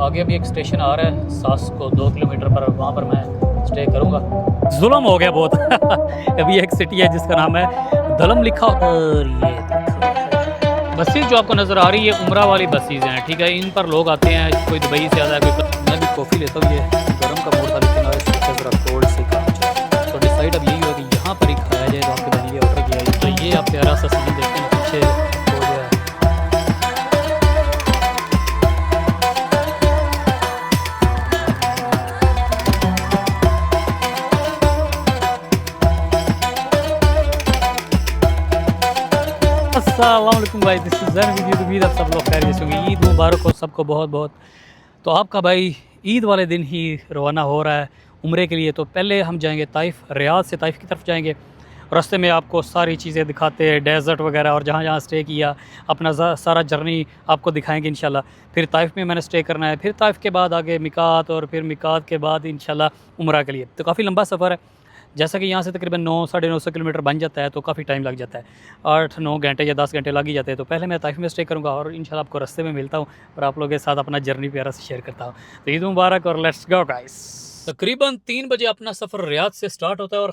आगे भी एक स्टेशन आ रहा है सास को 2 किलोमीटर पर, वहाँ पर मैं स्टे करूँगा। जुल्म हो गया बहुत अभी एक सिटी है जिसका नाम है दलम लिखा, और ये बसेस जो आपको नज़र आ रही है उमरा वाली बसेस हैं, ठीक है। इन पर लोग आते हैं, कोई दुबई से आता है, कोई। मैं भी कॉफ़ी लेता हूँ, ये गर्म का मूड था लेकिन आज सोचा ज़रा कोल्ड से काम चला। तो डिसाइड अब यही हुआ कि यहाँ पर ही खाया जाए, तो आपके मैंने ये ऑर्डर किया है। तो ये आप प्यारा सा सीन देखते हैं पीछे हो गया। अस्सलाम वालेकुम भाई, this is Jain with you. उम्मीद आप सब लोग खैरियत से होंगे। ईद मुबारक हो सबको बहुत बहुत। तो आपका भाई ईद वाले दिन ही रवाना हो रहा है उम्रे के लिए। तो पहले हम जाएंगे ताइफ़, रियाद से ताइफ़ की तरफ जाएंगे। रास्ते में आपको सारी चीज़ें दिखाते हैं, डेजर्ट वगैरह, और जहाँ जहाँ स्टे किया अपना सारा जर्नी आपको दिखाएंगे इंशाल्लाह। फिर ताइफ़ में मैंने स्टे करना है, फिर ताइफ़ के बाद आगे मिकात, और फिर मिकात के बाद इंशाल्लाह उम्रा के लिए। तो काफ़ी लंबा सफ़र है, जैसा कि यहाँ से तकरीबन 9 साढ़े 900 किलोमीटर बन जाता है, तो काफ़ी टाइम लग जाता है, 8-9 घंटे या 10 घंटे लग ही जाते हैं। तो पहले मैं ताइफ़ में स्टे करूँगा और इंशाल्लाह आपको रास्ते में मिलता हूँ और आप लोगों के साथ अपना जर्नी प्यारा से शेयर करता हूँ। तो ईद मुबारक और लेट्स गो गाइस। तकरीबन 3 बजे अपना सफ़र रियाद से स्टार्ट होता है और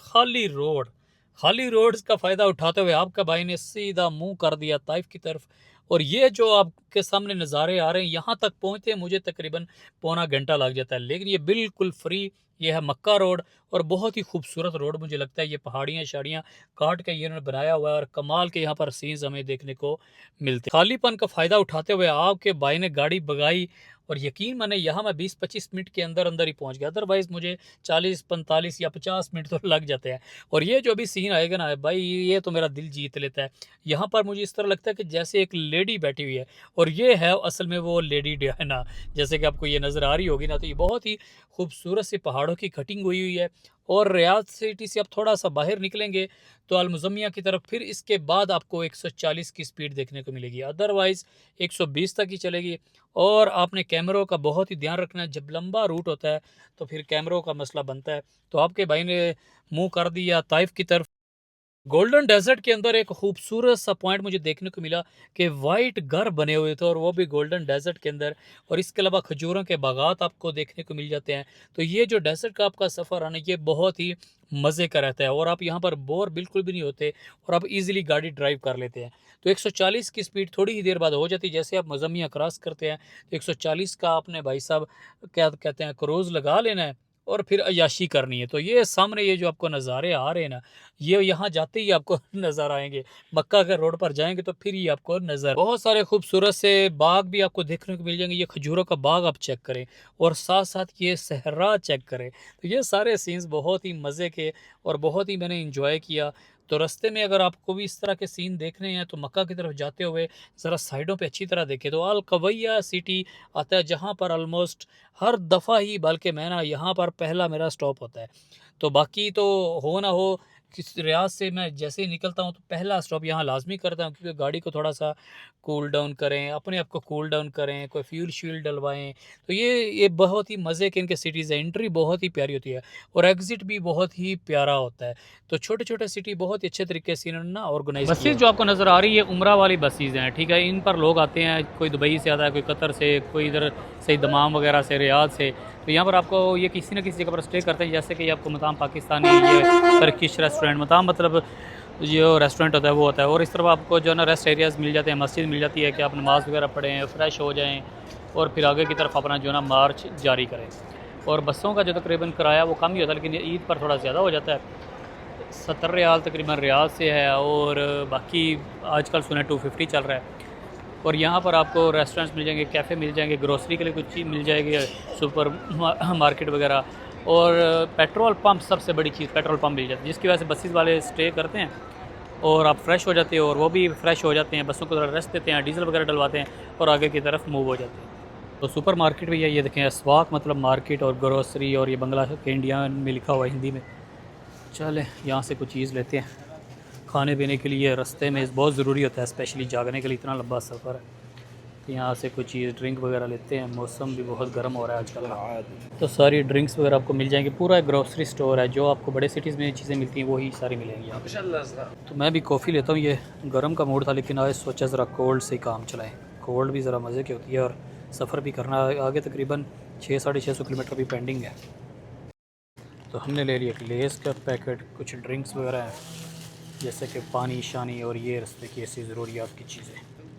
खाली रोड्स का फ़ायदा उठाते हुए आपका भाई ने सीधा मुंह कर दिया ताइफ़ की तरफ। और ये जो आपके सामने नज़ारे आ रहे हैं, यहाँ तक पहुँचते मुझे तकरीबन पौना घंटा लग जाता है, लेकिन ये बिल्कुल फ्री। ये है मक्का रोड और बहुत ही खूबसूरत रोड मुझे लगता है। ये पहाड़ियाँ शाड़ियाँ काट के ये उन्होंने बनाया हुआ है और कमाल के यहाँ पर सीन्स हमें देखने को मिलते हैं। खालीपन का फ़ायदा उठाते हुए आपके भाई ने गाड़ी भगाई और यकीन माने यहाँ मैं 20-25 मिनट के अंदर अंदर ही पहुँच गया। अदरवाइज़ मुझे 40-45 या 50 मिनट तो लग जाते हैं। और ये जो अभी सीन आएगा ना भाई, ये तो मेरा दिल जीत लेता है। यहाँ पर मुझे इस तरह लगता है कि जैसे एक लेडी बैठी हुई है, और ये है असल में वो लेडी डायना, जैसे कि आपको ये नज़र आ रही होगी ना। तो ये बहुत ही खूबसूरत सी पहाड़ों की कटिंग हुई है। और रियाद सिटी से आप थोड़ा सा बाहर निकलेंगे तो अलमुज़म्मिया की तरफ, फिर इसके बाद आपको 140 की स्पीड देखने को मिलेगी, अदरवाइज़ 120 तक ही चलेगी। और आपने कैमरों का बहुत ही ध्यान रखना है, जब लंबा रूट होता है तो फिर कैमरों का मसला बनता है। तो आपके भाई ने मुंह कर दिया ताइफ़ की तरफ। गोल्डन डेजर्ट के अंदर एक खूबसूरत सा पॉइंट मुझे देखने को मिला कि वाइट घर बने हुए थे, और वो भी गोल्डन डेजर्ट के अंदर। और इसके अलावा खजूरों के बागात आपको देखने को मिल जाते हैं। तो ये जो डेजर्ट का आपका सफ़र है ना, ये बहुत ही मज़े का रहता है और आप यहाँ पर बोर बिल्कुल भी नहीं होते, और आप इजीली गाड़ी ड्राइव कर लेते हैं। तो 140 की स्पीड थोड़ी ही देर बाद हो जाती है। जैसे आप मुज़म्मिया क्रॉस करते हैं तो 140 का आपने भाई साहब क्या कहते हैं क्रूज़ लगा लेना है और फिर अय्याशी करनी है। तो ये सामने ये जो आपको नज़ारे आ रहे हैं ना, ये यहाँ जाते ही आपको नज़र आएंगे। मक्का के रोड पर जाएंगे तो फिर ही आपको नज़र, बहुत सारे खूबसूरत से बाग भी आपको देखने को मिल जाएंगे। ये खजूरों का बाग आप चेक करें और साथ साथ ये सहरा चेक करें। तो ये सारे सीन्स बहुत ही मज़े के और बहुत ही मैंने इंजॉय किया। तो रास्ते में अगर आपको भी इस तरह के सीन देखने हैं तो मक्का की तरफ जाते हुए ज़रा साइडों पे अच्छी तरह देखें तो अल कवैया सिटी आता है, जहाँ पर ऑलमोस्ट हर दफ़ा ही, बल्कि मैं ना यहाँ पर पहला मेरा स्टॉप होता है। तो बाकी तो हो ना हो, किस रियाज से मैं जैसे ही निकलता हूँ तो पहला स्टॉप यहाँ लाजमी करता हूँ, क्योंकि गाड़ी को थोड़ा सा कूल डाउन करें, अपने आप को कूल डाउन करें, कोई फ्यूल श्यूल डलवाएं। तो ये बहुत ही मज़े के इनके सिटीज़ है। एंट्री बहुत ही प्यारी होती है और एग्ज़िट भी बहुत ही प्यारा होता है। तो छोटे छोटे सिटी बहुत ही अच्छे तरीके से इन्होंने ना ऑर्गेनाइज। बसेस जो आपको नज़र आ रही है उमरा वाली बसेस हैं, ठीक है। इन पर लोग आते हैं, कोई दुबई से आता है, कोई कतर से, कोई इधर से दमाम वगैरह से, रियाद से। तो यहाँ पर आपको ये किसी न किसी जगह पर स्टे करते हैं, जैसे कि आपको मताम पाकिस्तानी, ये टर्किश रेस्टोरेंट, मताम मतलब जो रेस्टोरेंट होता है वो होता है। और इस तरफ आपको जो है ना रेस्ट एरियाज़ मिल जाते हैं, मस्जिद मिल जाती है कि आप नमाज़ वगैरह पढ़ें, फ़्रेश हो जाएँ और फिर आगे की तरफ अपना जो है ना मार्च जारी करें। और बसों का जो तकरीबन किराया वो कम ही होता है, लेकिन ईद पर थोड़ा ज़्यादा हो जाता है। 70 रियाल तकरीबन रियाद से है, और बाकी आजकल सुना 250 चल रहा है। और यहाँ पर आपको रेस्टोरेंट्स मिल जाएंगे, कैफ़े मिल जाएंगे, ग्रोसरी के लिए कुछ चीज़ मिल जाएगी, सुपर मार्केट वगैरह। और पेट्रोल पंप, सबसे बड़ी चीज़ पेट्रोल पंप मिल जाती है, जिसकी वजह से बसेस वाले स्टे करते हैं और आप फ्रेश हो जाते हो और वो भी फ्रेश हो जाते हैं। बसों को थोड़ा रेस्ट देते हैं, डीजल वगैरह डलवाते हैं और आगे की तरफ मूव हो जाते हैं। तो सुपर मार्केट भी है, ये देखें अस्वाक मतलब मार्केट और ग्रोसरी, और ये बंगला के इंडिया में लिखा हुआ है हिंदी में। चलें यहाँ से कुछ चीज़ लेते हैं खाने पीने के लिए। रास्ते में बहुत ज़रूरी होता है, स्पेशली जागने के लिए, इतना लंबा सफ़र है। तो यहाँ से कुछ चीज़ ड्रिंक वगैरह लेते हैं, मौसम भी बहुत गर्म हो रहा है आजकल। तो सारी ड्रिंक्स वगैरह आपको मिल जाएंगी। पूरा एक ग्रोसरी स्टोर है, जो आपको बड़े सिटीज़ में चीज़ें मिलती हैं वही सारी मिलेंगी आपको। तो मैं भी कॉफ़ी लेता हूँ, ये गर्म का मूड था लेकिन आज सोचा ज़रा कोल्ड से ही काम चलाएँ। कोल्ड भी ज़रा मज़े की होती है और सफ़र भी करना है। आगे तकरीबन 600-650 किलोमीटर भी पेंडिंग है। तो हमने ले लिया लेस का पैकेट, कुछ ड्रिंक्स वगैरह हैं जैसे कि पानी शानी और ये रास्ते की ऐसी ज़रूरियात की चीज़ें।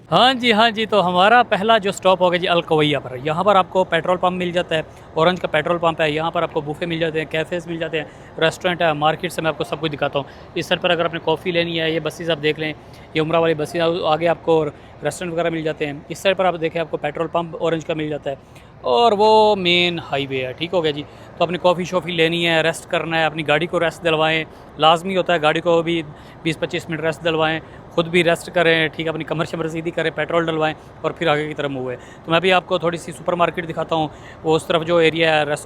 हाँ जी हाँ जी, तो हमारा पहला जो स्टॉप हो गया जी अल कवैया पर। यहाँ पर आपको पेट्रोल पंप मिल जाता है, ऑरेंज का पेट्रोल पंप है। यहाँ पर आपको बुफे मिल जाते हैं, कैफ़ेज़ मिल जाते हैं, रेस्टोरेंट है, मार्केट से मैं आपको सब कुछ दिखाता हूँ। इस साइड पर अगर आपने कॉफ़ी लेनी है, ये बसेस आप देख लें, ये उमरा वाली बसें, आगे आपको रेस्टोरेंट वगैरह मिल जाते हैं। इस साइड पर आप देखें आपको पेट्रोल पंप ऑरेंज का मिल जाता है और वो मेन हाईवे है। ठीक हो गया जी। तो अपनी कॉफ़ी शॉफ़ी लेनी है, रेस्ट करना है, अपनी गाड़ी को रेस्ट दिलवाएं, लाजमी होता है गाड़ी को भी 20-25 मिनट रेस्ट दिलवाएं, खुद भी रेस्ट करें, ठीक है, अपनी कमर शमर सीधी करें, पेट्रोल डलवाएं और फिर आगे की तरफ मूव है। तो मैं भी आपको थोड़ी सी सुपर मार्केट दिखाता हूँ, वो उस तरफ जो एरिया है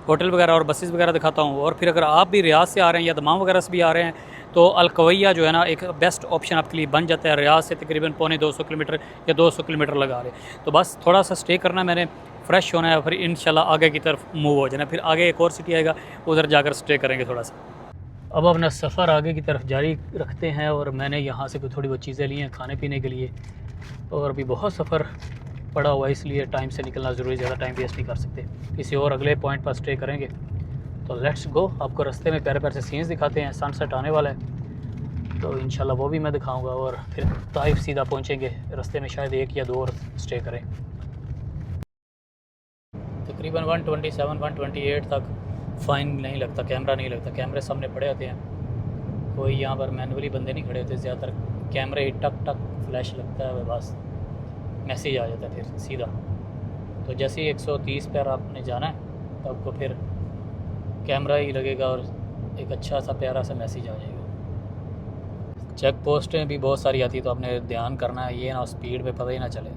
होटल वगैरह और बसेस वगैरह दिखाता हूँ। और फिर अगर आप भी रियाद से आ रहे हैं या दमाम वगैरह से भी आ रहे हैं तो अल कवैया जो है ना एक बेस्ट ऑप्शन आपके लिए बन जाता है। रियाद से तकरीबन 250 किलोमीटर या 200 किलोमीटर लगा रहे, तो बस थोड़ा सा स्टे करना है मैंने, फ्रेश होना है, फिर इंशाल्लाह आगे की तरफ मूव हो जाना। फिर आगे एक और सिटी आएगा, उधर जाकर स्टे करेंगे थोड़ा सा। अब अपना सफ़र आगे की तरफ जारी रखते हैं और मैंने यहाँ से कोई थोड़ी बहुत चीज़ें ली हैं खाने पीने के लिए, और अभी बहुत सफ़र पड़ा हुआ है इसलिए टाइम से निकलना ज़रूरी, ज़्यादा टाइम वेस्ट नहीं कर सकते। किसी और अगले पॉइंट पर स्टे करेंगे। तो लेट्स गो। आपको रास्ते में प्यारे प्यारे से सीन्स दिखाते हैं, सनसेट आने वाला है तो इंशाल्लाह वो भी मैं दिखाऊंगा। और फिर ताइफ सीधा पहुंचेंगे, रास्ते में शायद 1 या 2 और स्टे करें। तकरीबन 127-128 तक फ़ाइन नहीं लगता, कैमरा नहीं लगता, कैमरे सामने पड़े होते हैं। कोई यहाँ पर मैनुअली बंदे नहीं खड़े होते, ज़्यादातर कैमरे ही टक टक फ्लैश लगता है, बस मैसेज आ जाता है फिर सीधा। तो जैसे ही 130 पर आपने जाना है तो आपको फिर कैमरा ही लगेगा और एक अच्छा सा प्यारा सा मैसेज आ जाएगा। चेक पोस्टें भी बहुत सारी आती है तो आपने ध्यान करना है, ये ना स्पीड पे पता ही ना चले।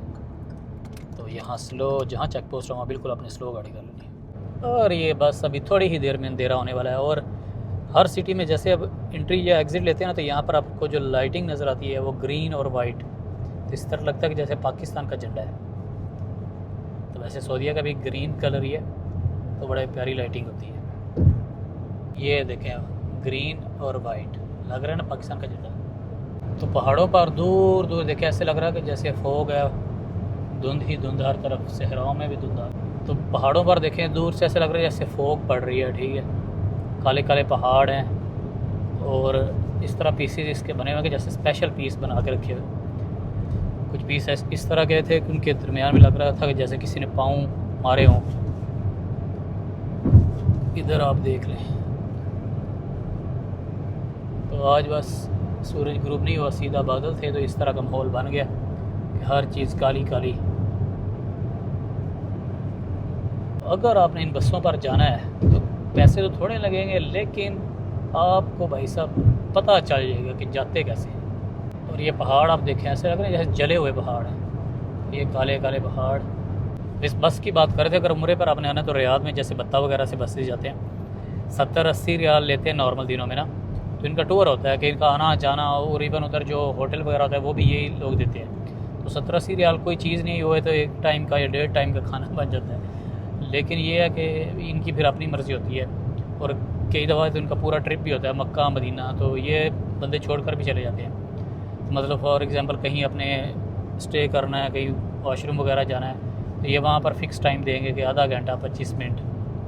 तो यहाँ स्लो, जहाँ चेक पोस्ट वहाँ बिल्कुल अपने स्लो गाड़ी कर लेनी है। और ये बस अभी थोड़ी ही देर में अंधेरा होने वाला है। और हर सिटी में जैसे अब एंट्री या एग्ज़िट लेते हैं ना तो यहाँ पर आपको जो लाइटिंग नज़र आती है वो ग्रीन और वाइट, तो इस तरह लगता है कि जैसे पाकिस्तान का झंडा है। तो वैसे सऊदीया का भी ग्रीन कलर ही है, तो बड़ी प्यारी लाइटिंग होती है। ये देखें ग्रीन और वाइट लग रहा है ना पाकिस्तान का झंडा। तो पहाड़ों पर दूर दूर देखें ऐसे लग रहा है कि जैसे फोग है, धुंध ही धुंध, हर तरफ सहराओं में भी धुंध। तो पहाड़ों पर देखें दूर से ऐसे लग रहा है जैसे फोग पड़ रही है। ठीक है, काले काले पहाड़ हैं और इस तरह पीसेस इसके बने हुए कि जैसे स्पेशल पीस बना के रखे हुए। कुछ पीस इस तरह के थे कि उनके दरमियान में लग रहा था कि जैसे किसी ने पाँव मारे हों। इधर आप देख लें। तो आज बस सूरज ग्रुप नहीं हुआ, सीधा बादल थे, तो इस तरह का माहौल बन गया कि हर चीज़ काली काली। अगर आपने इन बसों पर जाना है तो पैसे तो थोड़े लगेंगे, लेकिन आपको भाई साहब पता चल जाएगा कि जाते कैसे हैं। और ये पहाड़ आप देखें ऐसे लग रहे हैं जैसे जले हुए पहाड़ हैं, ये काले काले पहाड़। इस बस की बात करें थे, अगर उम्रे पर आपने आना तो रियाद में जैसे बत्ता वगैरह से बसेस जाते हैं, 70-80 रियाल लेते हैं नॉर्मल दिनों में ना। तो इनका टूर होता है कि इनका आना जाना, और इवन उधर जो होटल वगैरह होता है वो भी यही लोग देते हैं। तो 70-80 रियाल कोई चीज़ नहीं हुए तो 1 टाइम का या 1.5 टाइम का खाना बन जाता है। लेकिन ये है कि इनकी फिर अपनी मर्ज़ी होती है। और कई दफ़ा तो इनका पूरा ट्रिप भी होता है मक्का मदीना, तो ये बंदे छोड़ कर भी चले जाते हैं। तो मतलब फॉर एग्ज़ाम्पल कहीं अपने स्टे करना है, कहीं वॉशरूम वगैरह जाना है, तो ये वहाँ पर फ़िक्स टाइम देंगे कि आधा घंटा, 25 मिनट,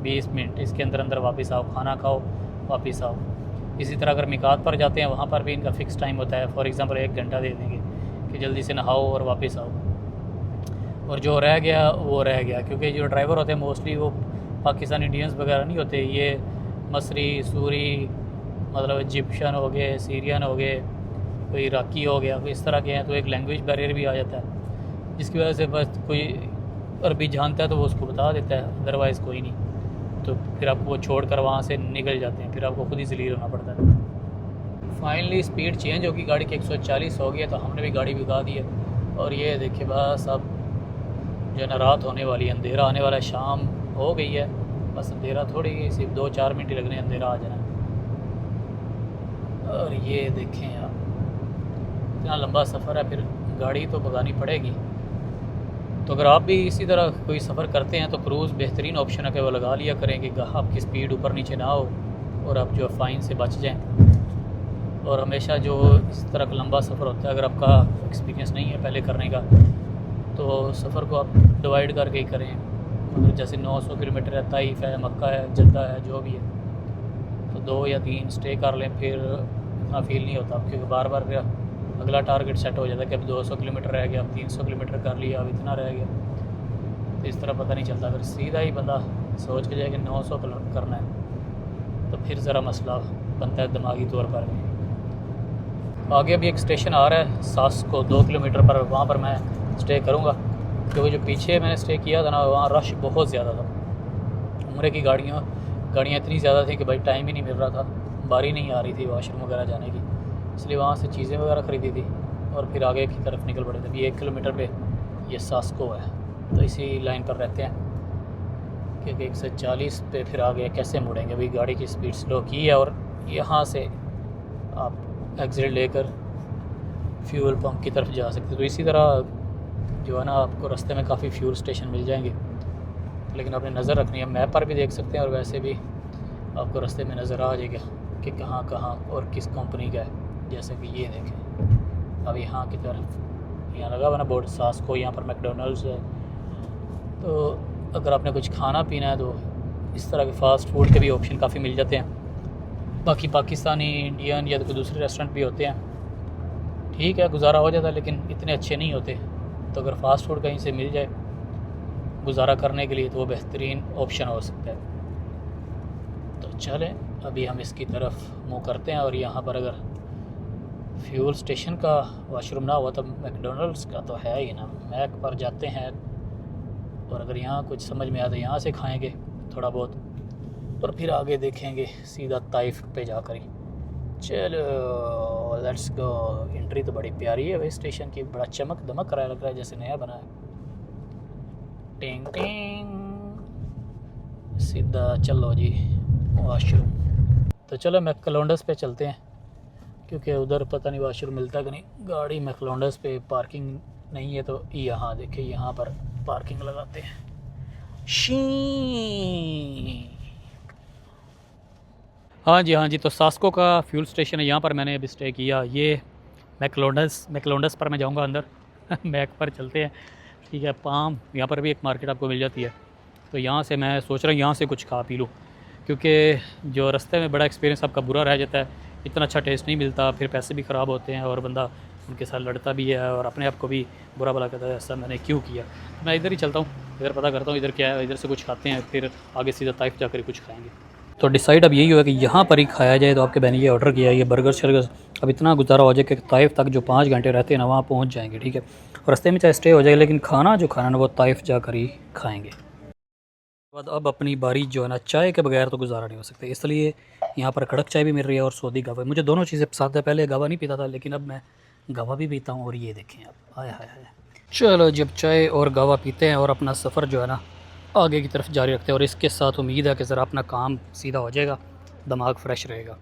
20 मिनट, इसके अंदर अंदर वापस आओ, खाना खाओ, वापस आओ। इसी तरह अगर मिकात पर जाते हैं वहाँ पर भी इनका फ़िक्स टाइम होता है। फॉर एग्ज़ाम्पल 1 घंटा दे देंगे कि जल्दी से नहाओ और वापस आओ। और जो रह गया वो रह गया, क्योंकि जो ड्राइवर होते हैं मोस्टली वो पाकिस्तानी इंडियंस वगैरह नहीं होते, ये मसरी, सूरी, मतलब इजिप्शियन हो गए, सीरियन हो गए, कोई इराकी हो गया, कोई इस तरह के हैं। तो एक लैंग्वेज बैरियर भी आ जाता है, जिसकी वजह से बस कोई अरबी जानता है तो वो उसको बता देता है, अदरवाइज़ कोई नहीं। तो फिर आपको वो छोड़ कर वहाँ से निकल जाते हैं, फिर आपको खुद ही ज़लील होना पड़ता है। फाइनली स्पीड चेंज होगी, गाड़ी की 140 हो गया, तो हमने भी गाड़ी भगा दी है। और ये देखिए बस अब जो है ना रात होने वाली है, अंधेरा आने वाला है, शाम हो गई है, बस अंधेरा थोड़ी सिर्फ 2-4 मिनट ही लगने अंधेरा आ जाना। और ये देखें यार इतना लंबा सफ़र है, फिर गाड़ी तो भगानी पड़ेगी। तो अगर आप भी इसी तरह कोई सफ़र करते हैं तो क्रूज़ बेहतरीन ऑप्शन है कि वो लगा लिया करें कि आपकी स्पीड ऊपर नीचे ना हो और आप जो फ़ाइन से बच जाएं। और हमेशा जो इस तरह का लंबा सफ़र होता है, अगर आपका एक्सपीरियंस नहीं है पहले करने का, तो सफ़र को आप डिवाइड करके ही करें। मतलब जैसे 900 किलोमीटर है, ताइफ है, मक्का है, जद्दा है, जो भी है, तो 2 या 3 स्टे कर लें, फिर इतना फील नहीं होता, क्योंकि बार बार फिर अगला टारगेट सेट हो जाता है कि अब 200 किलोमीटर रह गया, अब 300 किलोमीटर कर लिया, अब इतना रह गया, तो इस तरह पता नहीं चलता। अगर सीधा ही बंदा सोच के जाए कि 900 करना है, तो फिर ज़रा मसला बनता है दिमागी तौर पर भी। आगे भी एक स्टेशन आ रहा है सास्को 2 किलोमीटर पर, वहाँ पर मैं स्टे करूँगा, क्योंकि जो पीछे मैंने स्टे किया था ना, वहाँ रश बहुत ज़्यादा था। उम्रे की गाड़ियाँ इतनी ज़्यादा थी कि भाई टाइम ही नहीं मिल रहा था, बारी नहीं आ रही थी वॉशरूम वगैरह जाने की, इसलिए वहाँ से चीज़ें वगैरह ख़रीदी थी और फिर आगे की तरफ निकल पड़े थे। अभी 1 किलोमीटर पे ये सास्को है, तो इसी लाइन पर रहते हैं, क्योंकि 140 पे फिर आगे कैसे मुड़ेंगे। अभी गाड़ी की स्पीड स्लो की है और यहाँ से आप एग्जिट लेकर फ्यूल पंप की तरफ जा सकते। तो इसी तरह जो है ना, आपको रास्ते में काफ़ी फ्यूल स्टेशन मिल जाएंगे, लेकिन आपने नज़र रखनी है। मैप पर भी देख सकते हैं और वैसे भी आपको रास्ते में नज़र आ जाएगा कि कहाँ कहाँ और किस कंपनी का है। जैसे कि ये देखें, अब यहाँ की तरफ यहाँ लगा हुआ ना बोर्ड सास्को, यहाँ पर मैकडोनल्ड्स है। तो अगर आपने कुछ खाना पीना है तो इस तरह के फ़ास्ट फूड के भी ऑप्शन काफ़ी मिल जाते हैं। बाकी पाकिस्तानी, इंडियन या कोई दूसरे रेस्टोरेंट भी होते हैं, ठीक है, गुजारा हो जाता है, लेकिन इतने अच्छे नहीं होते। तो अगर फ़ास्ट फूड कहीं से मिल जाए गुजारा करने के लिए, तो वो बेहतरीन ऑप्शन हो सकता है। तो चलें, अभी हम इसकी तरफ मुँह करते हैं, और यहाँ पर अगर फ्यूल स्टेशन का वाशरूम ना हुआ तो मैकडोनल्ड्स का तो है ही ना, मैक पर जाते हैं, और अगर यहाँ कुछ समझ में आता है यहाँ से खाएंगे थोड़ा बहुत, और फिर आगे देखेंगे सीधा ताइफ पे जाकर ही। चलो लेट्स गो। एंट्री तो बड़ी प्यारी है भाई स्टेशन की, बड़ा चमक दमक रहा है, लग रहा है जैसे नया बना है। टिंग टिंग, सीधा चलो जी वाशरूम। तो चलो मैकडोनल्ड्स पे चलते हैं, क्योंकि उधर पता नहीं वाशरूम मिलता कि नहीं। गाड़ी मैकडोनल्ड्स पे पार्किंग नहीं है, तो यहाँ देखिए, यहाँ पर पार्किंग लगाते हैं। हाँ जी, तो सास्को का फ्यूल स्टेशन है, यहाँ पर मैंने अभी स्टे किया। ये मैकडोनल्ड्स पर मैं जाऊँगा अंदर मैक पर चलते हैं, ठीक है। पाम, यहाँ पर भी एक मार्केट आपको मिल जाती है, तो यहाँ से मैं सोच रहा हूँ यहाँ से कुछ खा पी लूँ, क्योंकि जो रास्ते में बड़ा एक्सपीरियंस आपका बुरा रह जाता है, इतना अच्छा टेस्ट नहीं मिलता, फिर पैसे भी ख़राब होते हैं और बंदा उनके साथ लड़ता भी है और अपने आप को भी बुरा भला कहता है, ऐसा मैंने क्यों किया। तो मैं इधर ही चलता हूँ, इधर पता करता हूँ इधर क्या है, इधर से कुछ खाते हैं, फिर आगे सीधा ताइफ जाकर कुछ खाएंगे। तो डिसाइड अब यही हुआ कि यहाँ पर ही खाया जाए। तो आपके बहन ये ऑर्डर किया, ये बर्गर शर्गर। अब इतना गुजारा हो जाए कि ताइफ तक जो 5 घंटे रहते हैं ना, वहाँ पहुँच जाएंगे, ठीक है। और रास्ते में चाहे स्टे हो जाए, लेकिन खाना जो खाना ना वो ताइफ जाकर ही खाएँगे। अब अपनी बारी जो है ना, चाय के बगैर तो गुजारा नहीं हो सकता, इसलिए यहाँ पर कड़क चाय भी मिल रही है और सऊदी गावा। मुझे दोनों चीज़ें पसंद है, पहले गावा नहीं पीता था, लेकिन अब मैं गावा भी पीता हूँ। और ये देखें आप, आया हाय। चलो, जब चाय और गावा पीते हैं और अपना सफ़र जो है ना आगे की तरफ जारी रखते हैं, और इसके साथ उम्मीद है कि ज़रा अपना काम सीधा हो जाएगा, दिमाग फ्रेश रहेगा।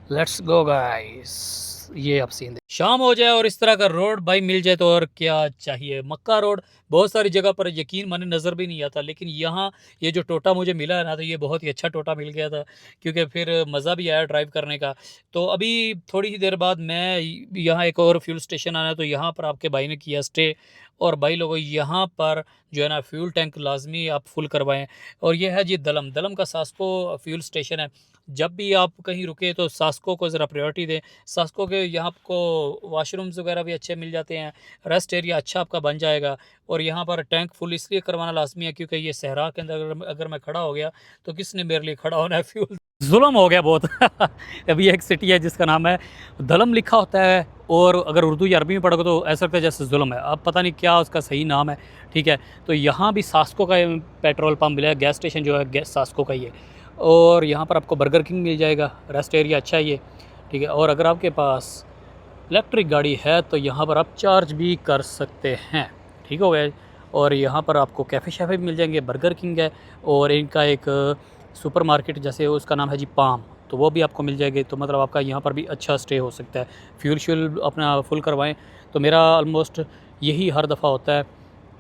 Let's go guys. ये आप सीन शाम हो जाए और इस तरह का रोड भाई मिल जाए तो और क्या चाहिए। मक्का रोड बहुत सारी जगह पर यकीन माने नज़र भी नहीं आता, लेकिन यहाँ ये जो टोटा मुझे मिला है ना, तो ये बहुत ही अच्छा टोटा मिल गया था, क्योंकि फिर मज़ा भी आया ड्राइव करने का। तो अभी थोड़ी ही देर बाद मैं यहाँ एक और फ्यूल स्टेशन आना, तो यहाँ पर आपके भाई ने किया स्टे। और भाई लोगों, यहाँ पर जो है ना फ्यूल टैंक लाजमी आप फुल करवाएं। और ये है जी दलम का सास्को फ्यूल स्टेशन है। जब भी आप कहीं रुके तो सास्को को ज़रा प्रायोरिटी दें। सास्को के यहाँ आपको वाशरूम्स वगैरह भी अच्छे मिल जाते हैं, रेस्ट एरिया अच्छा आपका बन जाएगा। और यहाँ पर टैंक फुल इसलिए करवाना लाजमी है, क्योंकि ये सहरा के अंदर अगर मैं खड़ा हो गया तो किसने मेरे लिए खड़ा होना है। फ्यूल जुल्म हो गया बहुत अभी एक सिटी है जिसका नाम है दलम लिखा होता है, और अगर उर्दू या अरबी में पढ़ोगे तो ऐसा लगता है जैसे जुल्म है। अब पता नहीं क्या उसका सही नाम है, ठीक है। तो यहाँ भी सास्को का पेट्रोल पम्प मिला है, गैस स्टेशन जो है गैस सास्को का ही है। और यहाँ पर आपको बर्गर किंग मिल जाएगा, रेस्ट एरिया अच्छा ही है, ठीक है। और अगर आपके पास इलेक्ट्रिक गाड़ी है तो यहाँ पर आप चार्ज भी कर सकते हैं, ठीक हो गया। और यहाँ पर आपको कैफ़े शैफ़े भी मिल जाएंगे, बर्गर किंग है, और इनका एक सुपर मार्केट जैसे उसका नाम है जी पाम, तो वो भी आपको मिल जाएगी। तो मतलब आपका यहाँ पर भी अच्छा स्टे हो सकता है। फ्यूल श्यूल अपना फुल करवाएं। तो मेरा ऑलमोस्ट यही हर दफ़ा होता है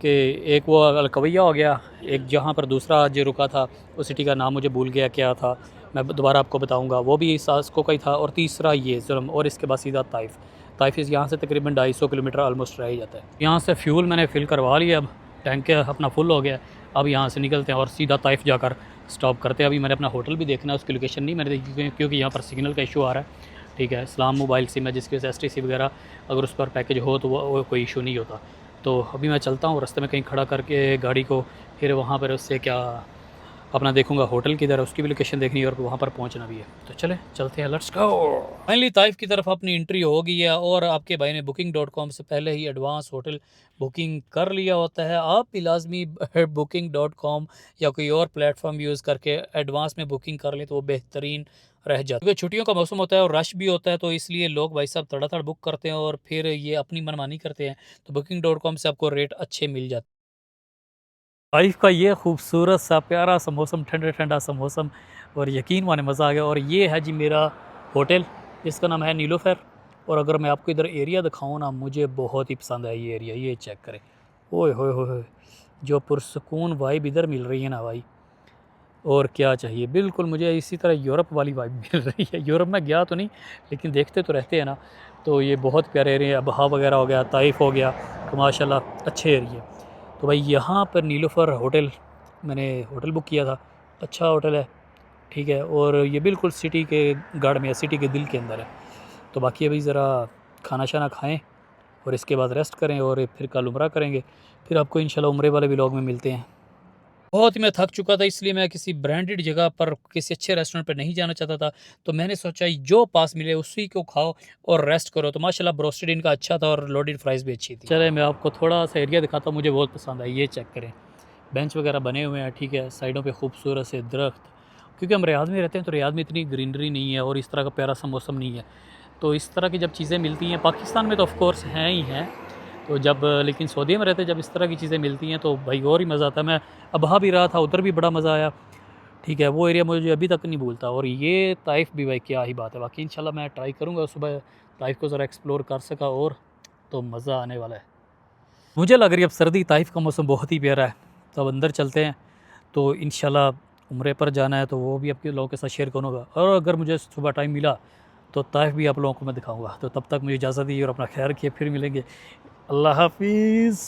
कि एक वो अलकवैया हो गया, एक जहाँ पर दूसरा जो रुका था उस सिटी का नाम मुझे भूल गया क्या था, मैं दोबारा आपको बताऊंगा, वो भी सास्को का ही था। और तीसरा ये जुल्म, और इसके बाद सीधा ताइफ। ताइफ यहाँ से तकरीबन 250 किलोमीटर ऑलमोस्ट रह ही जाता है। यहाँ से फ्यूल मैंने फ़िल करवा लिया, अब टैंक अपना फुल हो गया। अब यहाँ से निकलते हैं और सीधा ताइफ जाकर स्टॉप करते हैं। अभी मैंने अपना होटल भी देखना है, उसकी लोकेशन नहीं मैंने देखी क्योंकि यहाँ पर सिग्नल का इशू आ रहा है। ठीक है, इस्लाम मोबाइल सिम है जिसकी वजह से STC वगैरह अगर उस पर पैकेज हो तो वो कोई इशू नहीं होता। तो अभी मैं चलता हूँ, रास्ते में कहीं खड़ा करके गाड़ी को, फिर वहाँ पर उससे क्या अपना देखूंगा होटल किधर है, उसकी भी लोकेशन देखनी है और वहाँ पर पहुँचना भी है। तो चले चलते हैं, लेट्स गो। फाइनली ताइफ की तरफ अपनी एंट्री हो गई है और आपके भाई ने booking.com से पहले ही एडवांस होटल बुकिंग कर लिया होता है। आप भी लाजमी booking.com या कोई और प्लेटफॉर्म यूज़ करके एडवांस में बुकिंग कर लें तो वो बेहतरीन रह जाता है, क्योंकि छुट्टियों का मौसम होता है और रश भी होता है, तो इसलिए लोग भाई साहब तड़ातड़ बुक करते हैं और फिर ये अपनी मनमानी करते हैं। तो booking.com से आपको रेट अच्छे मिल जाते हैं। ताइफ का ये खूबसूरत सा प्यारा सा मौसम, ठंडा ठंडा सा मौसम, और यकीन माने मज़ा आ गया। और ये है जी मेरा होटल, जिसका नाम है नीलोफर। और अगर मैं आपको इधर एरिया दिखाऊँ ना, मुझे बहुत ही पसंद है ये एरिया, ये चेक करें। ओए होए होए, जो पुरसकून वाइब इधर मिल रही है ना भाई, और क्या चाहिए। बिल्कुल मुझे इसी तरह यूरोप वाली वाइब मिल रही है। यूरोप में गया तो नहीं, लेकिन देखते तो रहते हैं ना। तो ये बहुत प्यारे एरिया, अबहा वगैरह हो गया, ताइफ हो गया, तो माशाल्लाह अच्छे एरिया। तो भाई यहाँ पर नीलोफर होटल, मैंने होटल बुक किया था, अच्छा होटल है। ठीक है, और ये बिल्कुल सिटी के गढ़ में है, सिटी के दिल के अंदर है। तो बाकी अभी ज़रा खाना शाना खाएं और इसके बाद रेस्ट करें और फिर कल उम्रा करेंगे। फिर आपको इंशाल्लाह उम्रे वाले व्लॉग में मिलते हैं। बहुत ही मैं थक चुका था, इसलिए मैं किसी ब्रांडेड जगह पर, किसी अच्छे रेस्टोरेंट पर नहीं जाना चाहता था। तो मैंने सोचा जो पास मिले उसी को खाओ और रेस्ट करो। तो माशाल्लाह ब्रोस्टेड इनका अच्छा था और लोडेड फ्राइज़ भी अच्छी थी। चले मैं आपको थोड़ा सा एरिया दिखाता हूँ, मुझे बहुत पसंद है। ये चेक करें, बेंच वगैरह बने हुए हैं। ठीक है, साइडों पे खूबसूरत से दरख्त, क्योंकि हम रियाद में रहते हैं तो रियाद में इतनी ग्रीनरी नहीं है और इस तरह का प्यारा सा मौसम नहीं है। तो इस तरह की जब चीज़ें मिलती हैं, पाकिस्तान में तो ऑफ़ कोर्स हैं ही हैं, तो जब लेकिन सऊदी में रहते जब इस तरह की चीज़ें मिलती हैं तो भाई और ही मज़ा आता है। मैं अबहा भी रहा था, उधर भी बड़ा मज़ा आया। ठीक है, वो एरिया मुझे अभी तक नहीं भूलता। और ये ताइफ भी भाई क्या ही बात है, बाकी इंशाल्लाह मैं ट्राई करूँगा सुबह ताइफ को ज़रा एक्सप्लोर कर सका, और तो मज़ा आने वाला है। मुझे लग रही है अब सर्दी, ताइफ का मौसम बहुत ही प्यारा है। तो अब अंदर चलते हैं, तो इंशाल्लाह उम्रे पर जाना है तो वो भी आपके लोगों के साथ शेयर करूँगा। और अगर मुझे सुबह टाइम मिला तो ताइफ भी आप लोगों को मैं दिखाऊँगा। तो तब तक मुझे इजाज़त दीजिए और अपना ख्याल रखिए, फिर मिलेंगे। अल्लाह हाफिज़।